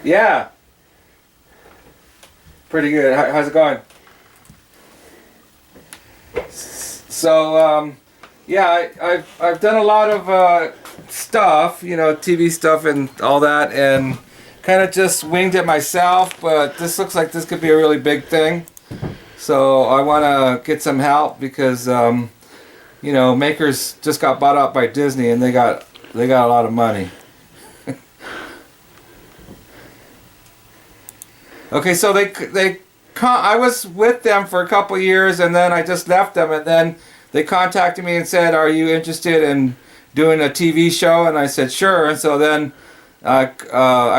Yeah, pretty good. How's it going? So, yeah, I've done a lot of stuff, TV stuff and all that, and kind of just winged it myself. But this looks like this could be a really big thing. So I want to get some help because Makers just got bought out by Disney, and they got a lot of money. Okay, so I was with them for a couple years, and then I just left them, and then they contacted me and said, "Are you interested in doing a TV show?" And I said, "Sure." And so then I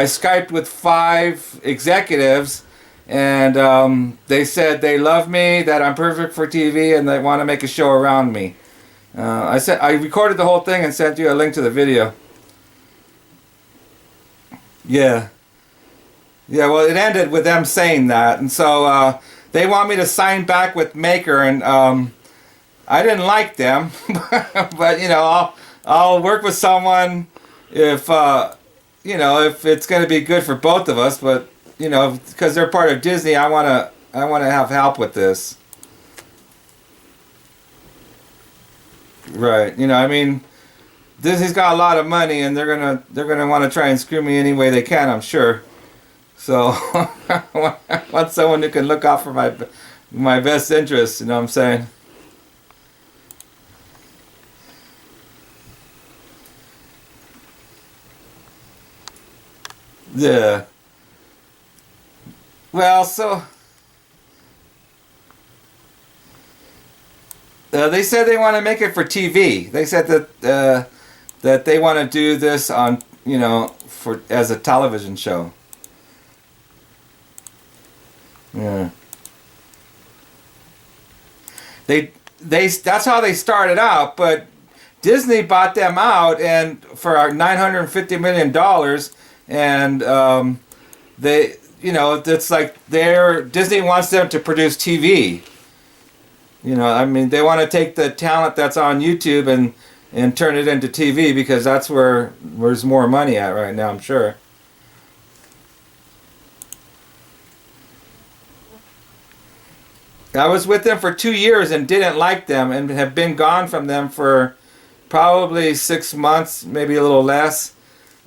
Skyped with 5 executives, and they said they love me, that I'm perfect for TV, and they want to make a show around me. I recorded the whole thing and sent you a link to the video. Yeah. Yeah, well, it ended with them saying that, and so they want me to sign back with Maker, and I didn't like them, but I'll work with someone if if it's going to be good for both of us. But because they're part of Disney, I want to have help with this. Right? I mean, Disney's got a lot of money, and they're gonna want to try and screw me any way they can, I'm sure. So I want someone who can look out for my best interests. You know what I'm saying? Yeah. Well, so they said they want to make it for TV. They said that they want to do this on for as a television show. Yeah. That's how they started out, but Disney bought them out and for our $950 million, and they it's like Disney wants them to produce TV. I mean, they want to take the talent that's on YouTube and turn it into TV because that's where there's more money at right now, I'm sure. I was with them for 2 years and didn't like them and have been gone from them for probably 6 months, maybe a little less.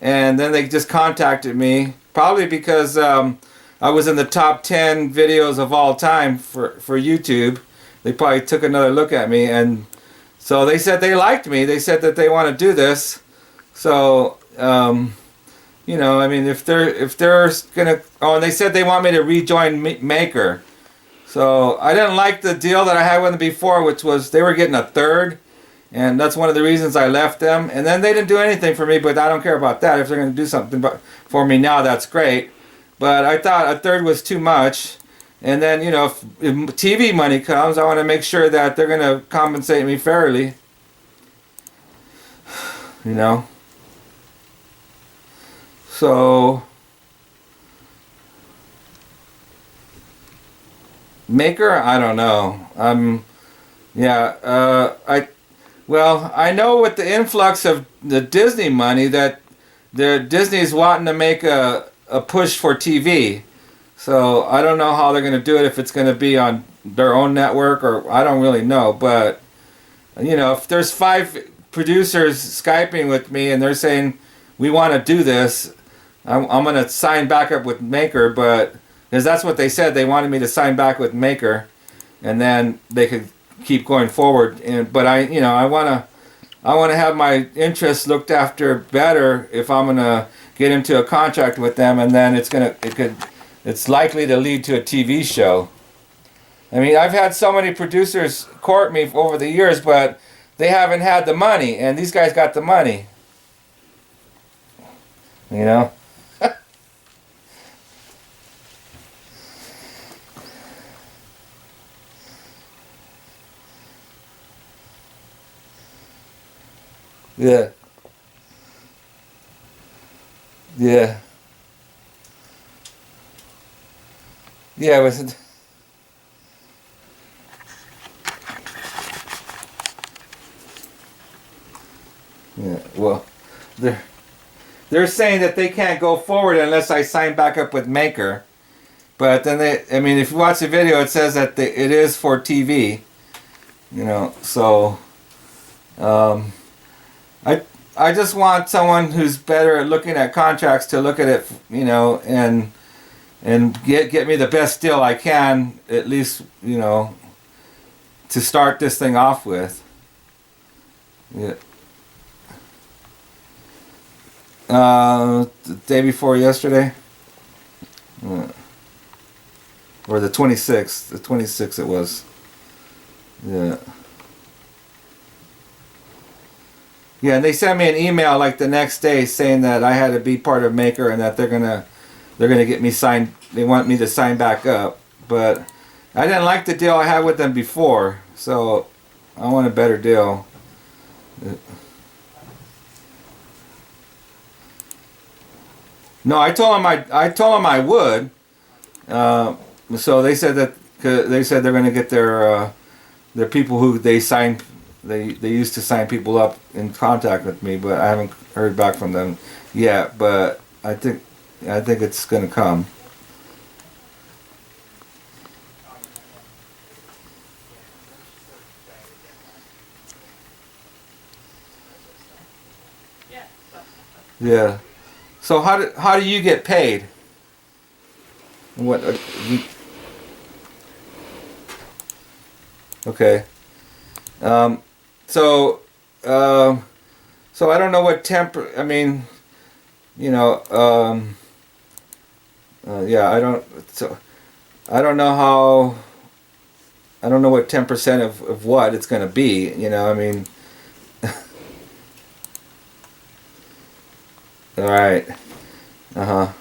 And then they just contacted me, probably because I was in the top 10 videos of all time for YouTube. They probably took another look at me, and so they said they liked me. They said that they want to do this. So, I mean, if they're gonna, oh, and they said they want me to rejoin Maker. So I didn't like the deal that I had with them before, which was they were getting a third, and that's one of the reasons I left them. And then they didn't do anything for me, but I don't care about that. If they're going to do something for me now, that's great. But I thought a third was too much. And then, if TV money comes, I want to make sure that they're going to compensate me fairly. You know? So, Maker, I don't know. Yeah, I know with the influx of the Disney money that Disney's wanting to make a push for TV. So I don't know how they're going to do it, if it's going to be on their own network, or I don't really know. But if there's 5 producers Skyping with me and they're saying we want to do this, I'm going to sign back up with Maker. But because that's what they said, they wanted me to sign back with Maker, and then they could keep going forward. But I want to have my interests looked after better if I'm going to get into a contract with them, and then it's likely to lead to a TV show. I mean, I've had so many producers court me over the years, but they haven't had the money, and these guys got the money. You know? Yeah. Yeah. Yeah, it was. Yeah, well, there. they're saying that they can't go forward unless I sign back up with Maker. But then I mean, if you watch the video, it says that it is for TV. You know, so I I just want someone who's better at looking at contracts to look at it, you know, and get me the best deal I can, at least, you know, to start this thing off with. Yeah. The day before yesterday, or the 26th. The 26th it was. Yeah. Yeah, and they sent me an email like the next day saying that I had to be part of Maker and that they're gonna get me signed. They want me to sign back up, but I didn't like the deal I had with them before, so I want a better deal. No, I told them I would. So they said that they're going to get their people who they signed. They used to sign people up in contact with me, but I haven't heard back from them yet. But I think it's going to come. Yeah. So how do you get paid? What? Okay. So so I don't know what I mean, you know. Yeah. I don't. So I don't know how. I don't know what 10% of what it's going to be. You know. I mean. All right. Uh-huh.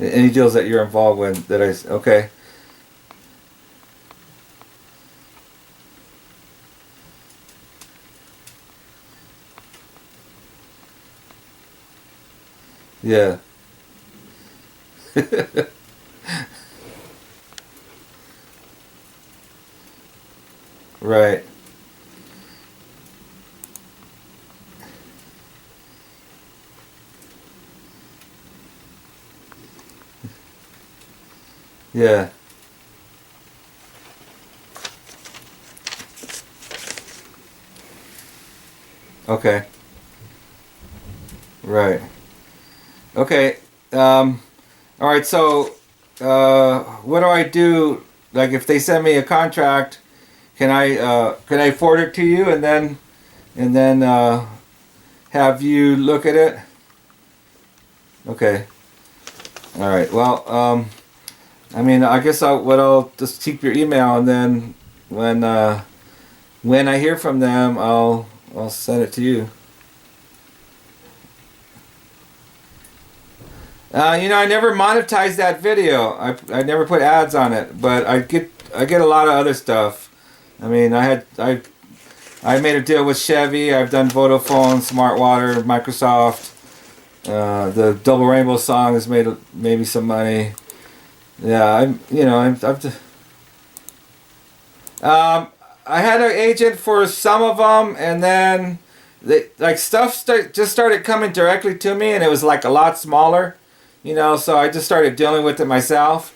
Any deals that you're involved with that okay. Yeah. Right. Yeah. Okay. Right. Okay. All right. So, what do I do? Like, if they send me a contract, can I forward it to you and then have you look at it? Okay. All right. Well, I mean, I guess I'll just keep your email, and then when I hear from them, I'll send it to you. You know, I never monetized that video. I never put ads on it, but I get a lot of other stuff. I mean, I made a deal with Chevy. I've done Vodafone, Smart Water, Microsoft. The Double Rainbow song has made me some money. Yeah, I had an agent for some of them, and then stuff just started coming directly to me, and it was like a lot smaller, you know. So I just started dealing with it myself.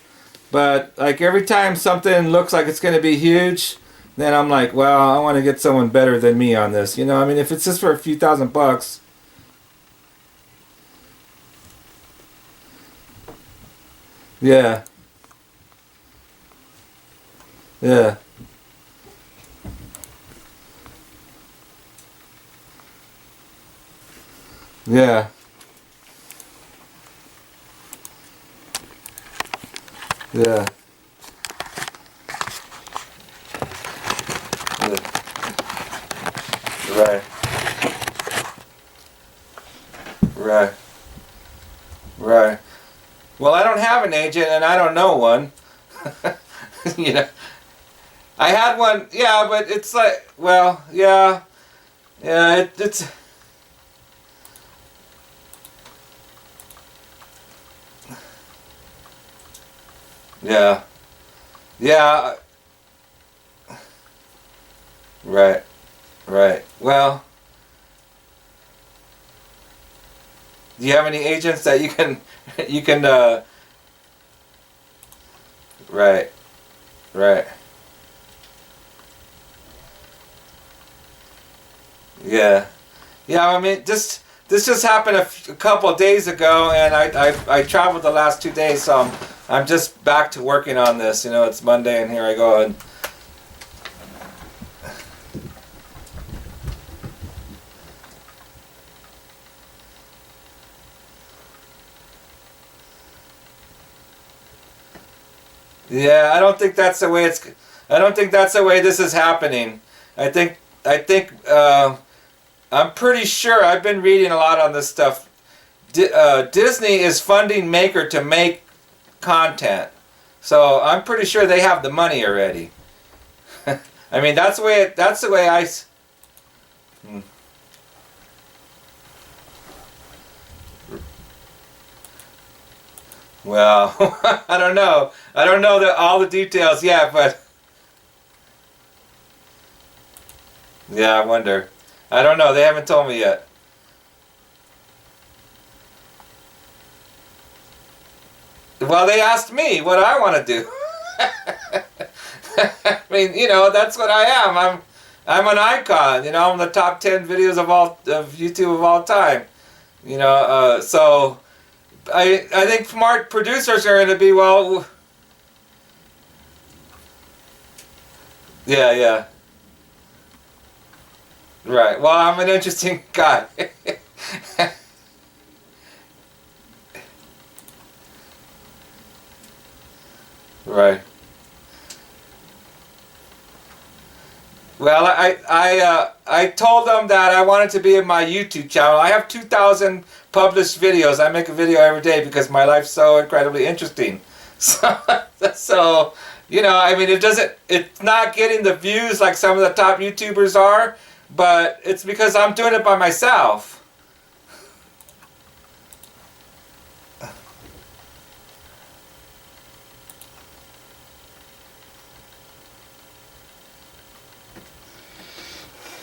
But like every time something looks like it's going to be huge, then I'm like, well, I want to get someone better than me on this, you know. I mean, if it's just for a few $1,000. Yeah. Yeah. Yeah. Yeah. Yeah. Right. Right. Right. Well, I don't have an agent, and I don't know one. You know, I had one. Yeah, but it's like, well, yeah, yeah. It's yeah, yeah. Right. Right. Well. Do you have any agents that you can you can right, right. Yeah. Yeah, I mean, this just happened a couple of days ago, and I traveled the last 2 days, so I'm just back to working on this. You know, it's Monday, and here I go. And yeah, I don't think that's the way it's. I don't think that's the way this is happening. I think I'm pretty sure. I've been reading a lot on this stuff. Disney is funding Maker to make content, so I'm pretty sure they have the money already. I mean, that's the way. That's the way Hmm. Well, I don't know. I don't know all the details yet, but yeah, I wonder. I don't know. They haven't told me yet. Well, they asked me what I want to do. I mean, you know, that's what I am. I'm an icon. You know, I'm the top 10 videos of YouTube of all time. You know, so I think smart producers are going to be, well, yeah, yeah, right. Well, I'm an interesting guy. Right. Well, I told them that I wanted to be in my YouTube channel. I have 2,000 published videos. I make a video every day because my life's so incredibly interesting. So, so you know, I mean, it's not getting the views like some of the top YouTubers are, but it's because I'm doing it by myself.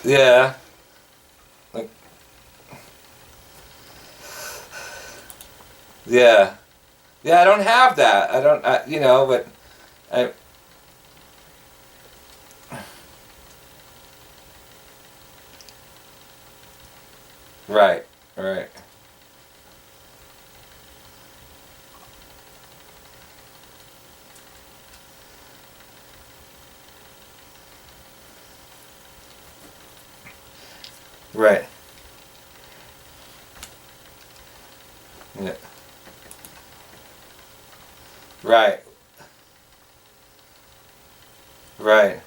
Yeah. Like, yeah. Yeah, I don't have that. I don't, you know, but I, right, right, right. Yeah, right, right.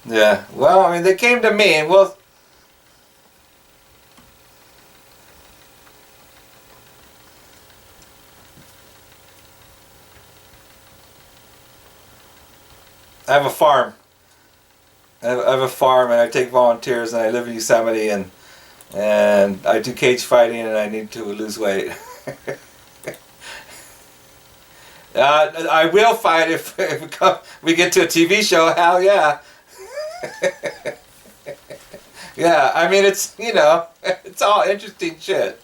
Yeah. Well, I mean, they came to me, and well, I have a farm. I have a farm, and I take volunteers, and I live in Yosemite, and I do cage fighting, and I need to lose weight. I will fight if we get to a TV show. Hell yeah. Yeah, I mean, it's, you know, it's all interesting shit.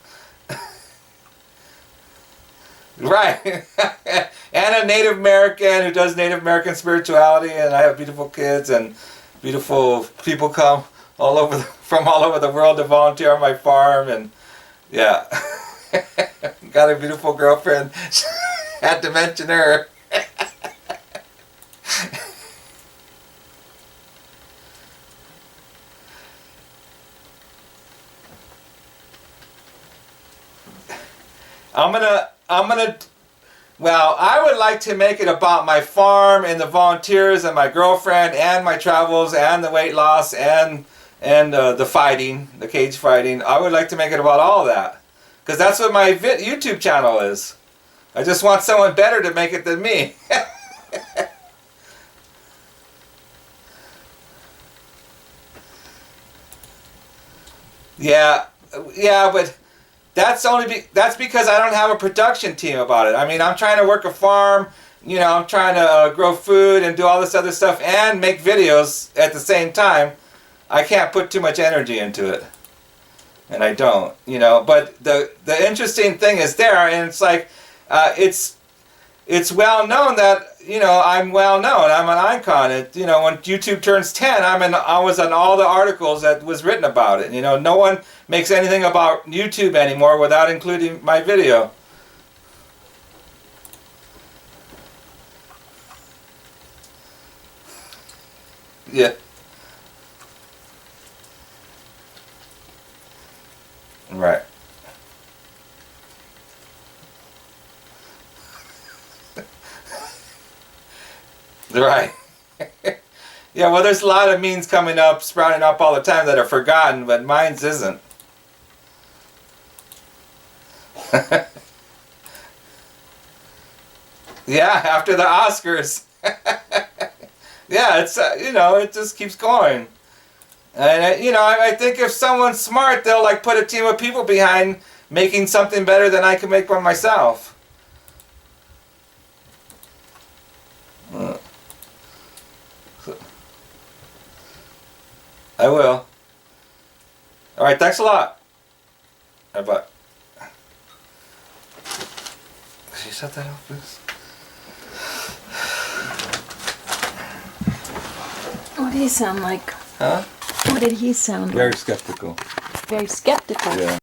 Right. And a Native American who does Native American spirituality, and I have beautiful kids, and beautiful people come from all over the world to volunteer on my farm, and yeah. Got a beautiful girlfriend. Had to mention her. I'm gonna well, I would like to make it about my farm and the volunteers and my girlfriend and my travels and the weight loss and the fighting, the cage fighting. I would like to make it about all that, because that's what my YouTube channel is. I just want someone better to make it than me. Yeah, yeah, but that's because I don't have a production team about it. I mean, I'm trying to work a farm, you know, I'm trying to grow food and do all this other stuff and make videos at the same time. I can't put too much energy into it. And I don't, you know. But the interesting thing is there, and it's like, it's well known that, you know, I'm well known. I'm an icon. You know, when YouTube turns 10, I was on all the articles that was written about it. You know, no one makes anything about YouTube anymore without including my video. Yeah. Right. Right. Yeah, well, there's a lot of memes coming up, sprouting up all the time that are forgotten, but mine's isn't. Yeah, after the Oscars. Yeah, it's, you know, it just keeps going. And, you know, I think if someone's smart, they'll, like, put a team of people behind making something better than I can make by myself. I will. All right, thanks a lot. Bye. Did you set that up, please? What did he sound like? Huh? What did he sound like? Very skeptical. Very skeptical. Yeah.